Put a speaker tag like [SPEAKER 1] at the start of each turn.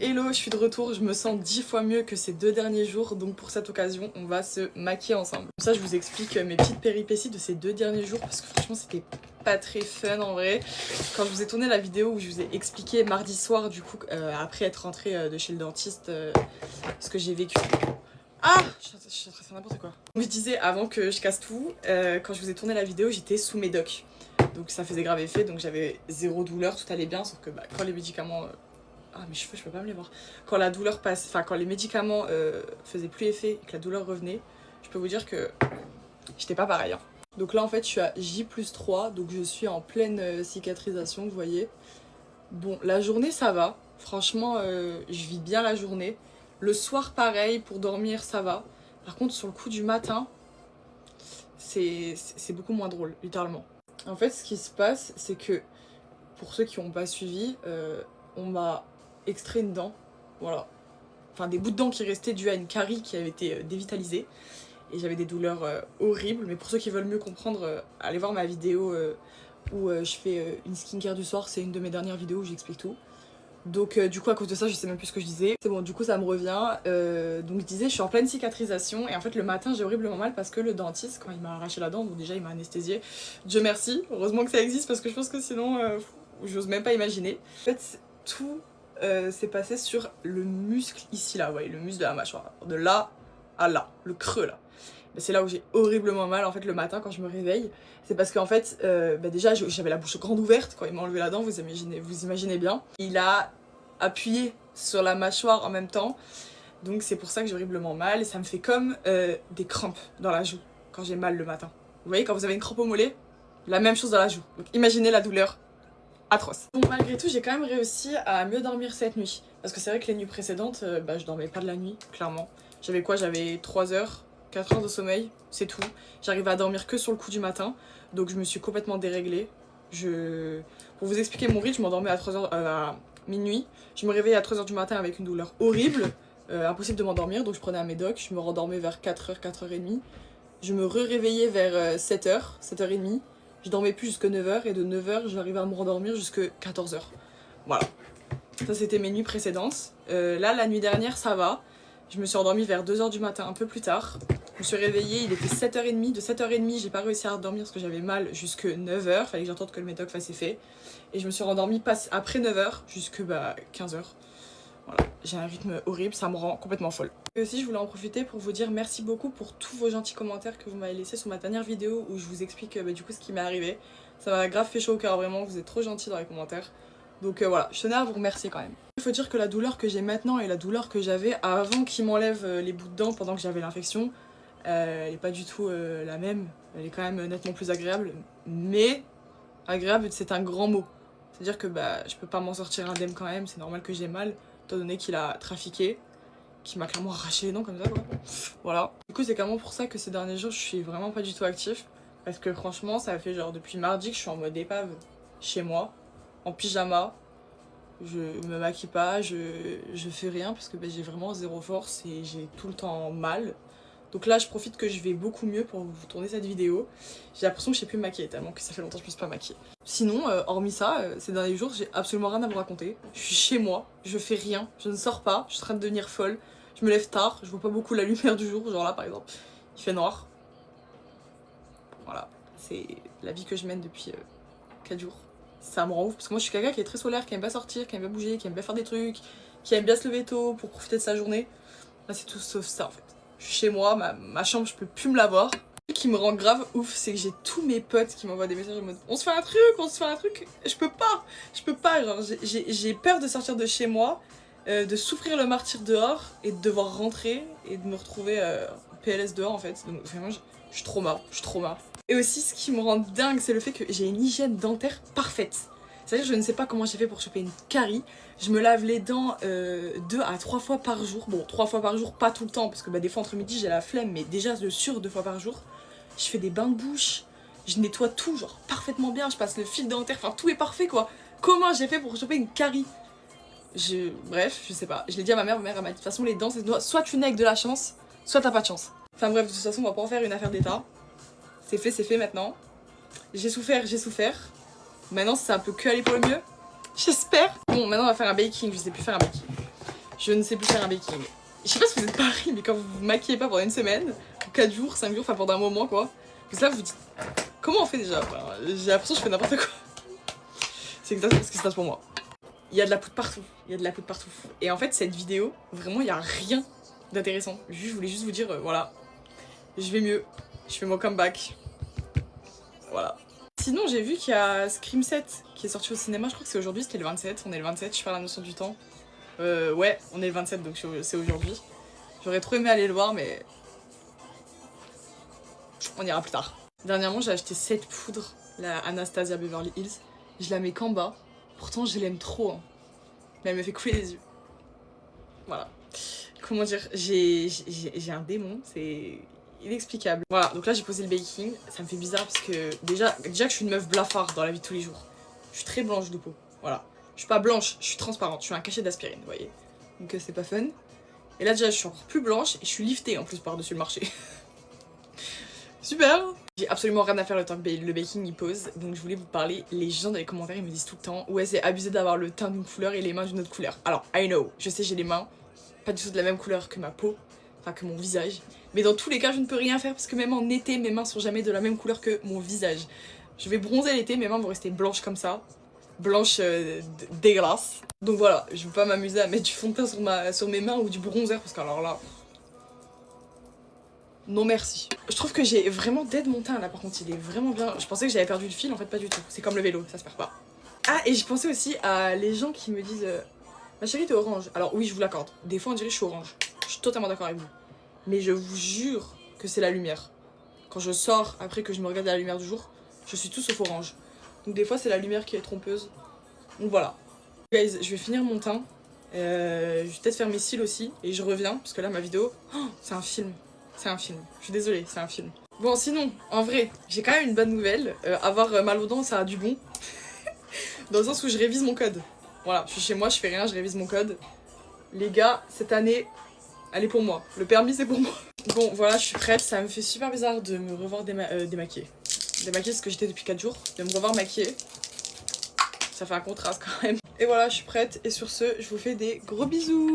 [SPEAKER 1] Hello, je suis de retour, je me sens 10 fois mieux que ces 2 derniers jours, donc pour cette occasion, on va se maquiller ensemble. Comme ça, je vous explique mes petites péripéties de ces 2 derniers jours, parce que franchement, c'était pas très fun en vrai. Quand je vous ai tourné la vidéo où je vous ai expliqué mardi soir, du coup, après être rentrée de chez le dentiste, ce que j'ai vécu. Ah, je suis en train de faire n'importe quoi. Donc je disais, avant que je casse tout, quand je vous ai tourné la vidéo, j'étais sous médoc. Donc ça faisait grave effet, donc j'avais zéro douleur, tout allait bien, sauf que quand les médicaments... Ah, mes cheveux, je peux pas me les voir. Quand la douleur passe, enfin quand les médicaments faisaient plus effet et que la douleur revenait, je peux vous dire que j'étais pas pareil. Hein. Donc là en fait je suis à J+3, donc je suis en pleine cicatrisation, vous voyez. Bon, la journée ça va, franchement je vis bien la journée. Le soir pareil, pour dormir ça va. Par contre sur le coup du matin, c'est beaucoup moins drôle, littéralement. En fait ce qui se passe, c'est que pour ceux qui n'ont pas suivi, on m'a extrait une dent, voilà. Enfin des bouts de dents qui restaient dû à une carie qui avait été dévitalisée. Et j'avais des douleurs horribles, mais pour ceux qui veulent mieux comprendre, allez voir ma vidéo où je fais une skincare du soir, c'est une de mes dernières vidéos où j'explique tout. Donc du coup à cause de ça je sais même plus ce que je disais. C'est bon, du coup ça me revient. Donc je disais je suis en pleine cicatrisation et en fait le matin j'ai horriblement mal parce que le dentiste quand il m'a arraché la dent, bon déjà il m'a anesthésié. Dieu merci, heureusement que ça existe parce que je pense que sinon j'ose même pas imaginer. En fait tout s'est passé sur le muscle ici là, vous voyez, le muscle de la mâchoire. De là à là, le creux là. C'est là où j'ai horriblement mal en fait le matin quand je me réveille. C'est parce qu'en fait, déjà j'avais la bouche grande ouverte quand il m'a enlevé la dent, vous imaginez bien. Il a appuyé sur la mâchoire en même temps, donc c'est pour ça que j'ai horriblement mal. Et ça me fait comme des crampes dans la joue quand j'ai mal le matin. Vous voyez quand vous avez une crampe au mollet, la même chose dans la joue. Donc imaginez la douleur atroce. Bon malgré tout j'ai quand même réussi à mieux dormir cette nuit. Parce que c'est vrai que les nuits précédentes, je dormais pas de la nuit, clairement. J'avais quoi? J'avais 3 heures. 4 heures de sommeil, c'est tout. J'arrivais à dormir que sur le coup du matin, donc je me suis complètement déréglée. Pour vous expliquer mon rythme, je m'endormais à minuit, je me réveillais à 3 heures du matin avec une douleur horrible, impossible de m'endormir, donc je prenais un médoc, je me rendormais vers 4 heures, 4 heures et demie. Je me réveillais vers 7 heures, 7 heures et demie. Je dormais plus jusqu'à 9 heures, et de 9 heures, j'arrivais à me rendormir jusqu'à 14 heures. Voilà. Ça, c'était mes nuits précédentes. Là, la nuit dernière, ça va. Je me suis endormie vers 2 heures du matin, un peu plus tard. Je me suis réveillée, il était 7h30. De 7h30, j'ai pas réussi à dormir parce que j'avais mal jusque 9h. Fallait que j'entende que le médoc fasse effet. Et je me suis rendormie après 9h jusque 15h. Voilà, j'ai un rythme horrible, ça me rend complètement folle. Et aussi, je voulais en profiter pour vous dire merci beaucoup pour tous vos gentils commentaires que vous m'avez laissés sur ma dernière vidéo où je vous explique du coup ce qui m'est arrivé. Ça m'a grave fait chaud au cœur, vraiment, vous êtes trop gentils dans les commentaires. Donc voilà, je tenais à vous remercier quand même. Il faut dire que la douleur que j'ai maintenant et la douleur que j'avais avant qu'il m'enlève les bouts de dents pendant que j'avais l'infection, elle est pas du tout la même. Elle est quand même nettement plus agréable. Mais agréable, c'est un grand mot. C'est-à-dire que je peux pas m'en sortir indemne quand même, c'est normal que j'ai mal, étant donné qu'il a trafiqué, qu'il m'a clairement arraché les dents comme ça quoi. Voilà. Du coup c'est clairement pour ça que ces derniers jours je suis vraiment pas du tout actif. Parce que franchement ça fait genre depuis mardi que je suis en mode épave chez moi. En pyjama, je me maquille pas, je fais rien parce que j'ai vraiment zéro force et j'ai tout le temps mal. Donc là je profite que je vais beaucoup mieux pour vous tourner cette vidéo. J'ai l'impression que je sais plus me maquiller tellement que ça fait longtemps que je me suis pas maquiller. Sinon, hormis ça, ces derniers jours j'ai absolument rien à vous raconter. Je suis chez moi, je fais rien, je ne sors pas, je suis en train de devenir folle. Je me lève tard, je vois pas beaucoup la lumière du jour, genre là par exemple, il fait noir. Voilà, c'est la vie que je mène depuis 4 jours. Ça me rend ouf parce que moi je suis quelqu'un qui est très solaire, qui aime bien sortir, qui aime bien bouger, qui aime bien faire des trucs, qui aime bien se lever tôt pour profiter de sa journée. Là c'est tout sauf ça en fait. Je suis chez moi, ma chambre je peux plus me la voir. Ce qui me rend grave ouf c'est que j'ai tous mes potes qui m'envoient des messages en mode on se fait un truc. Je peux pas, genre j'ai peur de sortir de chez moi, de souffrir le martyre dehors et de devoir rentrer et de me retrouver en PLS dehors en fait. Donc vraiment je suis trauma. Et aussi, ce qui me rend dingue, c'est le fait que j'ai une hygiène dentaire parfaite. C'est-à-dire que je ne sais pas comment j'ai fait pour choper une carie. Je me lave les dents 2 à 3 fois par jour. Bon, 3 fois par jour, pas tout le temps, parce que des fois entre midi j'ai la flemme, mais déjà de sûr 2 fois par jour. Je fais des bains de bouche, je nettoie tout, genre parfaitement bien, je passe le fil dentaire, enfin tout est parfait quoi. Comment j'ai fait pour choper une carie? Bref, je sais pas. Je l'ai dit à ma mère elle m'a dit de toute façon les dents, soit tu nais avec de la chance, soit t'as pas de chance. Enfin bref, de toute façon on va pas en faire une affaire d'état. C'est fait maintenant. J'ai souffert. Maintenant ça peut que aller pour le mieux. J'espère. Bon, maintenant on va faire un baking, je sais plus faire un baking. Je ne sais plus faire un baking. Je sais pas si vous êtes pareil, mais quand vous vous maquillez pas pendant une semaine, ou 4 jours, 5 jours, enfin pendant un moment quoi, parce que là vous dites comment on fait déjà? Enfin, j'ai l'impression que je fais n'importe quoi. C'est exactement ce qui se passe pour moi. Il y a de la poudre partout, il y a de la poudre partout. Et en fait cette vidéo, vraiment il y a rien d'intéressant. Je voulais juste vous dire, voilà, je vais mieux, je fais mon comeback. Voilà. Sinon j'ai vu qu'il y a Scream 7 qui est sorti au cinéma, je crois que c'est aujourd'hui, c'était le 27, on est le 27, je perds la notion du temps. Ouais, on est le 27 donc c'est aujourd'hui. J'aurais trop aimé aller le voir mais on ira plus tard. Dernièrement j'ai acheté cette poudre, la Anastasia Beverly Hills. Je la mets qu'en bas, pourtant je l'aime trop, hein. Mais elle me fait couler les yeux. Voilà. Comment dire, j'ai un démon, c'est inexplicable. Voilà, donc là j'ai posé le baking, ça me fait bizarre parce que déjà que je suis une meuf blafarde dans la vie de tous les jours. Je suis très blanche de peau, voilà. Je suis pas blanche, je suis transparente, je suis un cachet d'aspirine, vous voyez. Donc c'est pas fun. Et là déjà je suis encore plus blanche et je suis liftée en plus par-dessus le marché. Super! J'ai absolument rien à faire le temps que le baking il pose, donc je voulais vous parler. Les gens dans les commentaires ils me disent tout le temps ouais c'est abusé d'avoir le teint d'une couleur et les mains d'une autre couleur. Alors I know, je sais j'ai les mains pas du tout de la même couleur que ma peau, enfin que mon visage. Mais dans tous les cas je ne peux rien faire parce que même en été mes mains sont jamais de la même couleur que mon visage. Je vais bronzer l'été, mes mains vont rester blanches comme ça. Blanches dégueulasses. Donc voilà, je veux pas m'amuser à mettre du fond de teint sur mes mains ou du bronzer parce qu'alors là... Non merci. Je trouve que j'ai vraiment dead mon teint là par contre, il est vraiment bien. Je pensais que j'avais perdu le fil, en fait pas du tout. C'est comme le vélo, ça se perd pas. Ah et je pensais aussi à les gens qui me disent ma chérie t'es orange. Alors oui je vous l'accorde, des fois on dirait que je suis orange. Je suis totalement d'accord avec vous. Mais je vous jure que c'est la lumière. Quand je sors après que je me regarde à la lumière du jour, je suis tout sauf orange. Donc des fois c'est la lumière qui est trompeuse. Donc voilà. Guys, je vais finir mon teint. Je vais peut-être faire mes cils aussi. Et je reviens, parce que là ma vidéo, oh, c'est un film. C'est un film. Je suis désolée, c'est un film. Bon sinon, en vrai, j'ai quand même une bonne nouvelle. Avoir mal aux dents, ça a du bon. Dans le sens où je révise mon code. Voilà, je suis chez moi, je fais rien, je révise mon code. Les gars, cette année, elle est pour moi. Le permis, c'est pour moi. Bon, voilà, je suis prête. Ça me fait super bizarre de me revoir démaquiller. Démaquiller ce que j'étais depuis 4 jours. De me revoir maquillée. Ça fait un contraste quand même. Et voilà, je suis prête. Et sur ce, je vous fais des gros bisous.